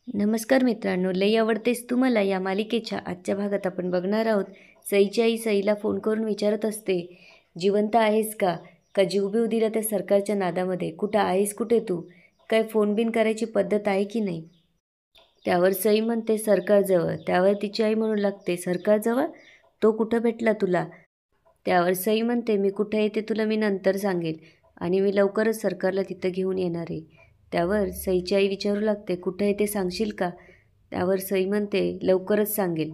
नमस्कार मित्रांनो, लई आवडतेस तू मला या मालिकेच्या आजच्या भागात आपण बघणार आहोत. सईची आई सईला फोन करून विचारत असते, जिवंत आहेस का? का जीव बीव दिला त्या सरकारच्या नादामध्ये? कुठं आहेस, कुठे तू? काय फोन बिन करायची पद्धत आहे की नाही? त्यावर सई म्हणते सरकारजवळ. त्यावर तिची आई म्हणू लागते, सरकारजवळ? तो कुठं भेटला तुला? त्यावर सई म्हणते, मी कुठे येते तुला मी नंतर सांगेल आणि मी लवकरच सरकारला तिथं घेऊन येणार आहे. त्यावर सईची आई विचारू लागते, कुठं येते सांगशील का? त्यावर सई म्हणते, लवकरच सांगेल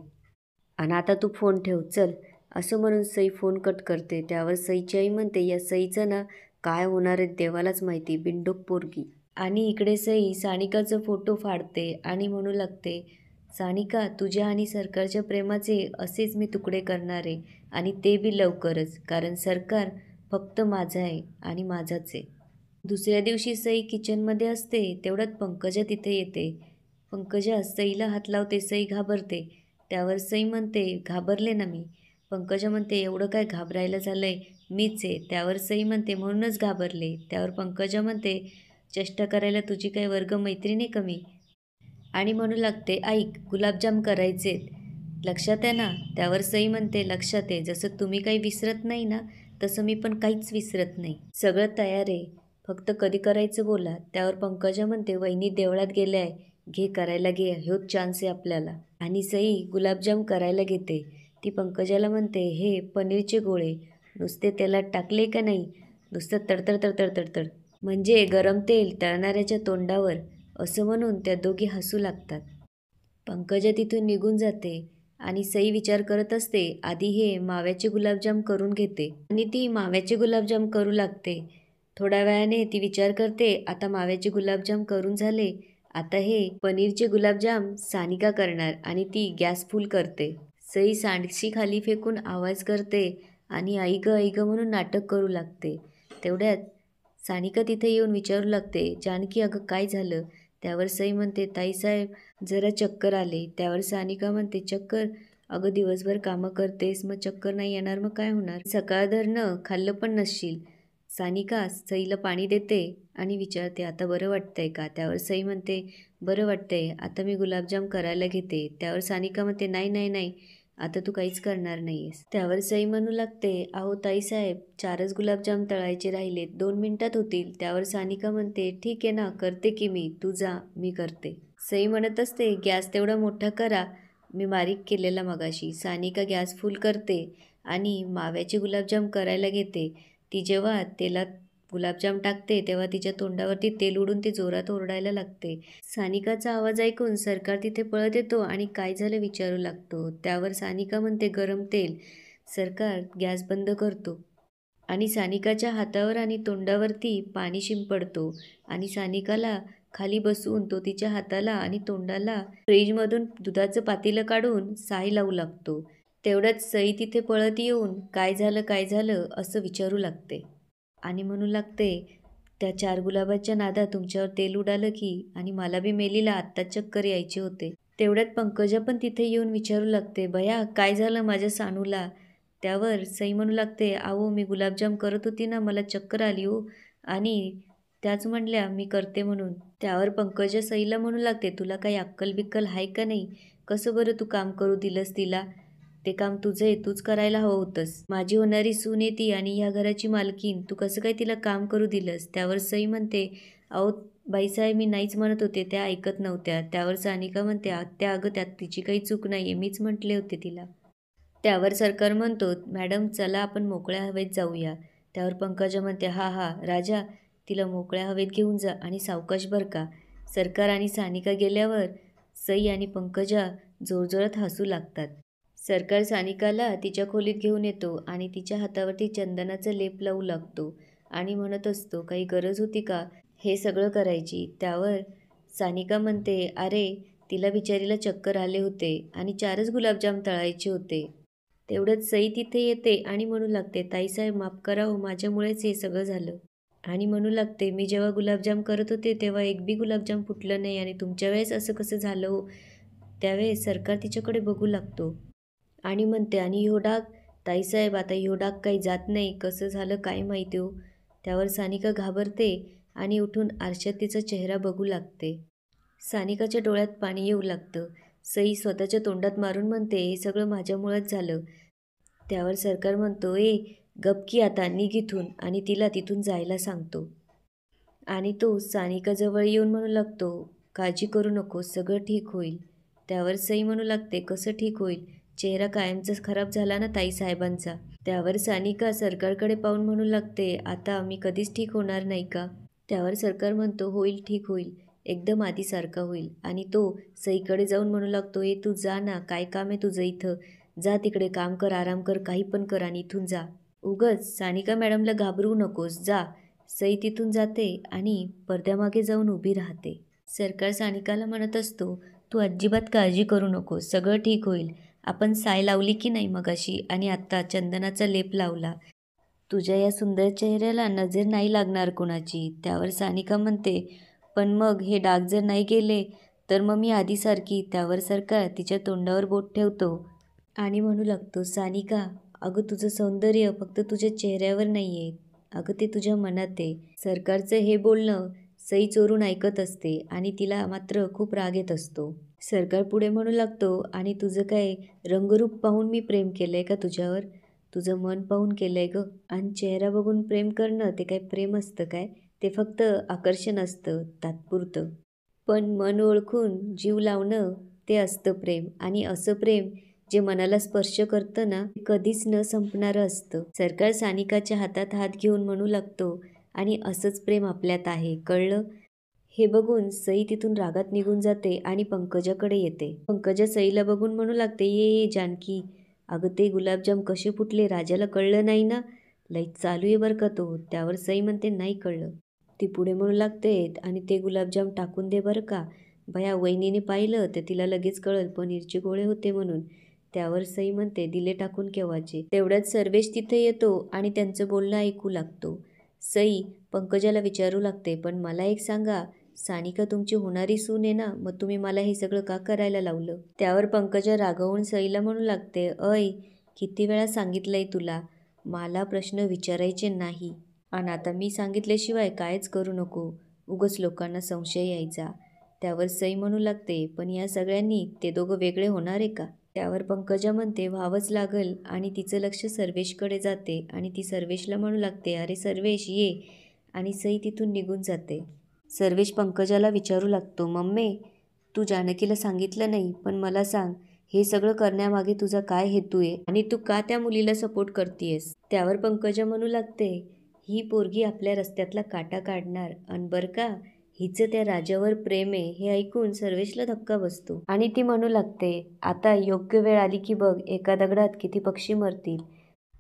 आणि आता तू फोन ठेव चल. असं म्हणून सई फोन कट करते. त्यावर सईची आई म्हणते, या सईचं ना काय होणार आहे देवालाच माहिती, बिनडोक पोरगी. आणि इकडे सई सानिकाचा फोटो फाडते आणि म्हणू लागते, सानिका तुझ्या आणि सरकारच्या प्रेमाचे असेच मी तुकडे करणार आहे आणि ते बी लवकरच, कारण सरकार फक्त माझं आहे आणि माझाच आहे. दुसऱ्या दिवशी सई किचनमध्ये असते तेवढ्यात पंकजा तिथे येते. पंकजा सईला हात लावते. सई घाबरते. त्यावर सई म्हणते, घाबरले ना मी. पंकजा म्हणते, एवढं काय घाबरायला झालंय, मीच आहे. त्यावर सई म्हणते, म्हणूनच घाबरले. त्यावर पंकजा म्हणते, चेष्टा करायला तुझी काय वर्ग मैत्रिणी कमी? आणि म्हणू लागते, ऐक गुलाबजाम करायचेत, लक्षात आहे ना? त्यावर सई म्हणते, लक्षात आहे. जसं तुम्ही काही विसरत नाही ना तसं मी पण काहीच विसरत नाही. सगळं तयार आहे, फक्त कधी करायचं बोला. त्यावर पंकजा म्हणते, वहिनी देवळात गेल्या आहे, घे करायला घे, ह्योच चान्स आहे आपल्याला. आणि सई गुलाबजाम करायला घेते. ती पंकजाला म्हणते, हे पनीरचे गोळे नुसते तेलात टाकले का नाही, नुसतं तडतड तडतड तडतड, म्हणजे गरम तेल तळणाऱ्याच्या तोंडावर, असं म्हणून त्या दोघी हसू लागतात. पंकजा तिथून निघून जाते आणि सई विचार करत असते, आधी हे माव्याचे गुलाबजाम करून घेते. आणि ती माव्याचे गुलाबजाम करू लागते. थोड्या वेळाने ती विचार करते, आता माव्याचे गुलाबजाम करून झाले, आता हे पनीरचे गुलाबजाम सानिका करणार आणि ती गॅस फुल करते. सई सांडशी खाली फेकून आवाज करते आणि आई ग म्हणून नाटक करू लागते. तेवढ्यात सानिका तिथे येऊन विचारू लागते, जानकी अगं काय झालं? त्यावर सई म्हणते, ताईसाहेब जरा चक्कर आले. त्यावर सानिका म्हणते, चक्कर? अगं दिवसभर कामं करतेस, मग चक्कर नाही येणार मग काय होणार? सकाळधरनं खाल्लं पण नसशील. सानिका सईला पाणी देते आणि विचारते, आता बरं वाटतंय का? त्यावर सई म्हणते, बरं वाटतंय, आता मी गुलाबजाम करायला घेते. त्यावर सानिका म्हणते, नाही नाही नाही, आता तू काहीच करणार नाहीयेस. त्यावर सई म्हणू लागते, अहो ताईसाहेब 4च गुलाबजाम तळायचे राहिलेत, 2 मिनिटात होतील. त्यावर सानिका म्हणते, ठीक आहे ना, करते की मी, तू जा, मी करते. सई म्हणत असते, गॅस तेवढा मोठा करा, मी बारीक केलेला मगाशी. सानिका गॅस फुल करते आणि माव्याचे गुलाबजाम करायला घेते. ती जेव्हा तेलात गुलाबजाम टाकते तेव्हा तिच्या तोंडावरती तेल उडून ती जोरात ओरडायला लागते. सानिकाचा आवाज ऐकून सरकार तिथे पळत येतो आणि काय झालं विचारू लागतो. त्यावर सानिका म्हणते, गरम तेल. सरकार गॅस बंद करतो आणि सानिकाच्या हातावर आणि तोंडावरती पाणी शिंपडतो आणि सानिकाला खाली बसवून तो तिच्या हाताला आणि तोंडाला फ्रीजमधून दुधाचं पातेलं काढून साय लावू लागतो. तेवढ्यात सई तिथे पळत येऊन, काय झालं काय झालं असं विचारू लागते आणि म्हणू लागते, त्या 4 गुलाबाच्या नादात तुमच्यावर तेल उडालं की, आणि मला बी मेलीला आत्ताच चक्कर यायचे होते. तेवढ्यात पंकजा पण तिथे येऊन विचारू लागते, भया काय झालं माझ्या सानूला? त्यावर सई म्हणू लागते, आहो मी गुलाबजाम करत होती ना, मला चक्कर आली हो, आणि त्याच म्हणल्या मी करते म्हणून. त्यावर पंकजा सईला म्हणू लागते, तुला काही अक्कल बिक्कल आहे का नाही? कसं बरं तू काम करू दिलंस तिला? ते काम तुझं आहे, तूच करायला हवं होतंस. माझी होणारी सून आहे ती आणि ह्या घराची मालकीन, तू कसं काय तिला काम करू दिलंस? त्यावर सई म्हणते, अहो बाईसाहेब मी नाहीच म्हणत होते, त्या ऐकत नव्हत्या. त्यावर सानिका म्हणते, आत्या अगं त्यात तिची काही चूक नाही आहे, मीच म्हटले होते तिला. त्यावर सरकार म्हणतो, मॅडम चला आपण मोकळ्या हवेत जाऊया. त्यावर पंकजा म्हणते, हा हा राजा, तिला मोकळ्या हवेत घेऊन जा आणि सावकाश बरं का. सरकार आणि सानिका गेल्यावर सई आणि पंकजा जोरजोरात हसू लागतात. सरकार सानिकाला तिच्या खोलीत घेऊन येतो आणि तिच्या हातावरती चंदनाचा लेप लावू लागतो आणि म्हणत असतो, काही गरज होती का हे सगळं करायची? त्यावर सानिका म्हणते, अरे तिला बिचारीला चक्कर आले होते आणि 4च गुलाबजाम तळायचे होते. तेवढंच सई तिथे येते आणि म्हणू लागते, ताईसाहेब माफ करा हो, माझ्यामुळेच हे सगळं झालं. आणि म्हणू लागते, मी जेव्हा गुलाबजाम करत होते तेव्हा एक बी गुलाबजाम फुटलं नाही आणि तुमच्या वेळेस असं कसं झालं हो? त्यावेळेस सरकार तिच्याकडे बघू लागतो आणि म्हणते, आणि ह्यो डाग? ताईसाहेब आता ह्यो डाग काही जात नाही, कसं झालं काय माहिती हो? त्यावर सानिका घाबरते आणि उठून आरशात तिचा चेहरा बघू लागते. सानिकाच्या डोळ्यात पाणी येऊ लागतं. सई स्वतःच्या तोंडात मारून म्हणते, हे सगळं माझ्यामुळंच झालं. त्यावर सरकार म्हणतो, गप की आता, निघ इथून, आणि तिला तिथून जायला सांगतो. आणि तो सानिकाजवळ येऊन म्हणू लागतो, काळजी करू नको, सगळं ठीक होईल. त्यावर सई म्हणू लागते, कसं ठीक होईल? चेहरा कायमचाच खराब झाला ना ताईसाहेबांचा. त्यावर सानिका सरकारकडे पाहून म्हणू लागते, आता मी कधीच ठीक होणार नाही का? त्यावर सरकार म्हणतो, होईल, ठीक होईल, एकदम आधीसारखा होईल. आणि तो सईकडे जाऊन म्हणू लागतो, तू जा ना, काय काम आहे तुझं इथं? जा तिकडे, काम कर, आराम कर, काही पण कर, आणि इथून जा. उगाच सानिका मॅडमला घाबरवू नकोस, जा. सई तिथून जाते आणि पडद्यामागे जाऊन उभी राहते. सरकार सानिकाला म्हणत असतो, तू अजिबात काळजी करू नकोस, सगळं ठीक होईल. आपण साय लावली की नाही मगाशी, आणि आत्ता चंदनाचा लेप लावला. तुझ्या या सुंदर चेहऱ्याला नजर नाही लागणार कोणाची. त्यावर सानिका म्हणते, पण मग हे डाग जर नाही गेले तर मग मी आधीसारखी. त्यावर सरकार तिच्या तोंडावर बोट ठेवतो आणि म्हणू लागतो, सानिका, अगं तुझं सौंदर्य फक्त तुझ्या चेहऱ्यावर नाही आहे, अगं ते तुझ्या मनात आहे. सरकारचं हे बोलणं सई चोरून ऐकत असते आणि तिला मात्र खूप राग येत असतो. सरकार पुढे म्हणू लागतो, आणि तुझं काय रंगरूप पाहून मी प्रेम केलंय का तुझ्यावर? तुझं मन पाहून केलंय गं. आणि चेहरा बघून प्रेम करणं ते काय प्रेम असतं काय? ते फक्त आकर्षण असतं, तात्पुरतं. पण मन ओळखून जीव लावणं ते असतं प्रेम. आणि असं प्रेम जे मनाला स्पर्श करतं ना, ते कधीच न संपणारं असतं. सरकार सानिकाच्या हातात हात घेऊन म्हणू लागतो, आणि असंच प्रेम आपल्यात आहे, कळलं? हे बघून सई तिथून रागात निघून जाते आणि पंकजाकडे येते. पंकजा सईला बघून म्हणू लागते, ये जानकी, अगं ते गुलाबजाम कसे फुटले, राजाला कळलं नाही ना? लई चालू आहे बरं का तो. त्यावर सई म्हणते, नाही कळलं. ती पुढे म्हणू लागते, आणि ते गुलाबजाम टाकून दे बरं का. बया, वहिनीने पाहिलं तर तिला लगेच कळलं पनीरचे गोळे होते म्हणून. त्यावर सई म्हणते, दिले टाकून केव्हाचे. तेवढ्यात सर्वेश तिथे येतो आणि त्यांचं बोलणं ऐकू लागतो. सई पंकजाला विचारू लागते, पण मला एक सांगा, सानिका तुमची होणारी सून आहे ना, मग तुम्ही मला हे सगळं का करायला लावलं? त्यावर पंकजा रागावून सईला म्हणू लागते, किती वेळा सांगितलंय तुला, मला प्रश्न विचारायचे नाही, आणि आता मी सांगितल्याशिवाय कायच करू नको, उगाच लोकांना संशय यायचा. त्यावर सई म्हणू लागते, पण या सगळ्यांनी ते दोघं वेगळे होणार आहे का? त्यावर पंकजा म्हणते, व्हावंच लागल. आणि तिचं लक्ष सर्वेशकडे जाते आणि ती सर्वेशला म्हणू लागते, अरे सर्वेश ये. आणि सई तिथून निघून जाते. सर्वेश पंकजाला विचारू लागतो, मम्मी, तू जानकीला सांगितलं नाही, पण मला सांग, हे सगळं करण्यामागे तुझा काय हेतू आहे, आणि तू का त्या मुलीला सपोर्ट करतेयस? त्यावर पंकजा म्हणू लागते, ही पोरगी आपल्या रस्त्यातला काटा काढणार, अन बरं का, हिचं त्या राजावर प्रेम आहे. हे ऐकून सर्वेशला धक्का बसतो आणि ती म्हणू लागते, आता योग्य वेळ आली की बघ, एका दगडात किती पक्षी मरतील.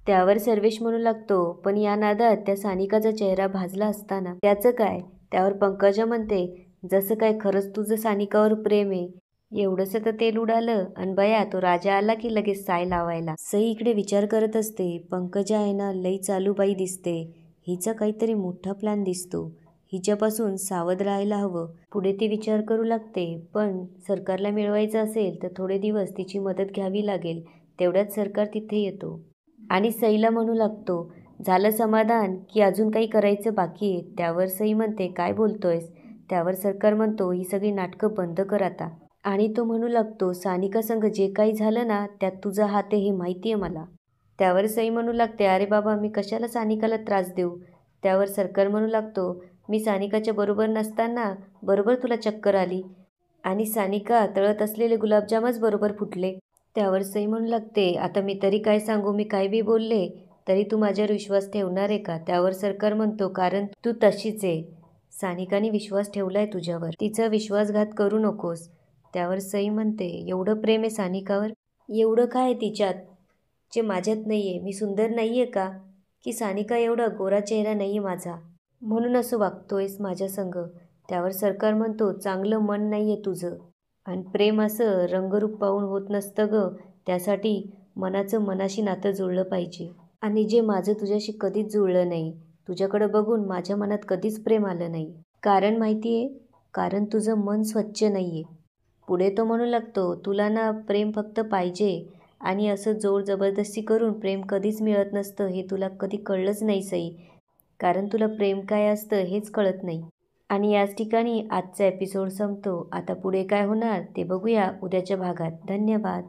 त्यावर सर्वेश म्हणू लागतो, पण या नादात त्या सानिकाचा चेहरा भाजला असताना त्याचं काय? त्यावर पंकजा म्हणते, जसं काय खरंच तुझं सानिकावर प्रेम आहे, एवढंसं तर तेल उडालं, अन बया, तो राजा आला की लगेच साय लावायला. सई इकडे विचार करत असते, पंकजा आहे ना, लई चालू बाई दिसते, हिचा काहीतरी मोठा प्लॅन दिसतो, हिच्यापासून सावध राहायला हवं. पुढे ती विचार करू लागते, पण सरकारला मिळवायचं असेल तर थोडे दिवस तिची मदत घ्यावी लागेल. तेवढ्यात सरकार तिथे येतो आणि सईला म्हणू लागतो, झालं समाधान की अजून काही करायचं बाकी आहे? त्यावर सई म्हणते, काय बोलतोयस? त्यावर सरकार म्हणतो, ही सगळी नाटकं बंद कर आता. आणि तो म्हणू लागतो, सानिका संग जे काही झालं ना, त्यात तुझा हात आहे हे माहिती आहे मला. त्यावर सई म्हणू लागते, अरे बाबा, मी कशाला सानिकाला त्रास देऊ? त्यावर सरकार म्हणू लागतो, मी सानिकाच्या बरोबर नसताना बरोबर तुला चक्कर आली, आणि सानिका तळत असलेले गुलाबजामच बरोबर फुटले. त्यावर सई म्हणू लागते, आता मी तरी काय सांगू, मी काय बी बोलले तरी तू माझ्यावर विश्वास ठेवणार आहे का? त्यावर सरकार म्हणतो, कारण तू तशीच आहे, सानिकाने विश्वास ठेवलाय तुझ्यावर, तिचा विश्वासघात करू नकोस. त्यावर सई म्हणते, एवढं प्रेम आहे सानिकावर? एवढं काय आहे तिच्यात जे माझ्यात नाही आहे? मी सुंदर नाही आहे का? की सानिका एवढा गोरा चेहरा नाही आहे माझा, म्हणून असं वागतोयस माझ्या संग? त्यावर सरकार म्हणतो, चांगलं मन नाही आहे तुझं, आणि प्रेम असं रंगरूप पाहून होत नसतं गं, त्यासाठी मनाचं मनाशी नातं जुळलं पाहिजे, आणि जे माझं तुझ्याशी कधीच जुळलं नाही. तुझ्याकडं बघून माझ्या मनात कधीच प्रेम आलं नाही. कारण माहिती आहे? कारण तुझं मन स्वच्छ नाही आहे. पुढे तो म्हणू लागतो, तुला ना प्रेम फक्त पाहिजे, आणि असं जोर जबरदस्ती करून प्रेम कधीच मिळत नसतं, हे तुला कधी कळलंच नाही सई, कारण तुला प्रेम काय असतं हेच कळत नाही. आणि याच ठिकाणी आजचा एपिसोड संपतो. आता पुढे काय होणार ते बघूया उद्याच्या भागात. धन्यवाद.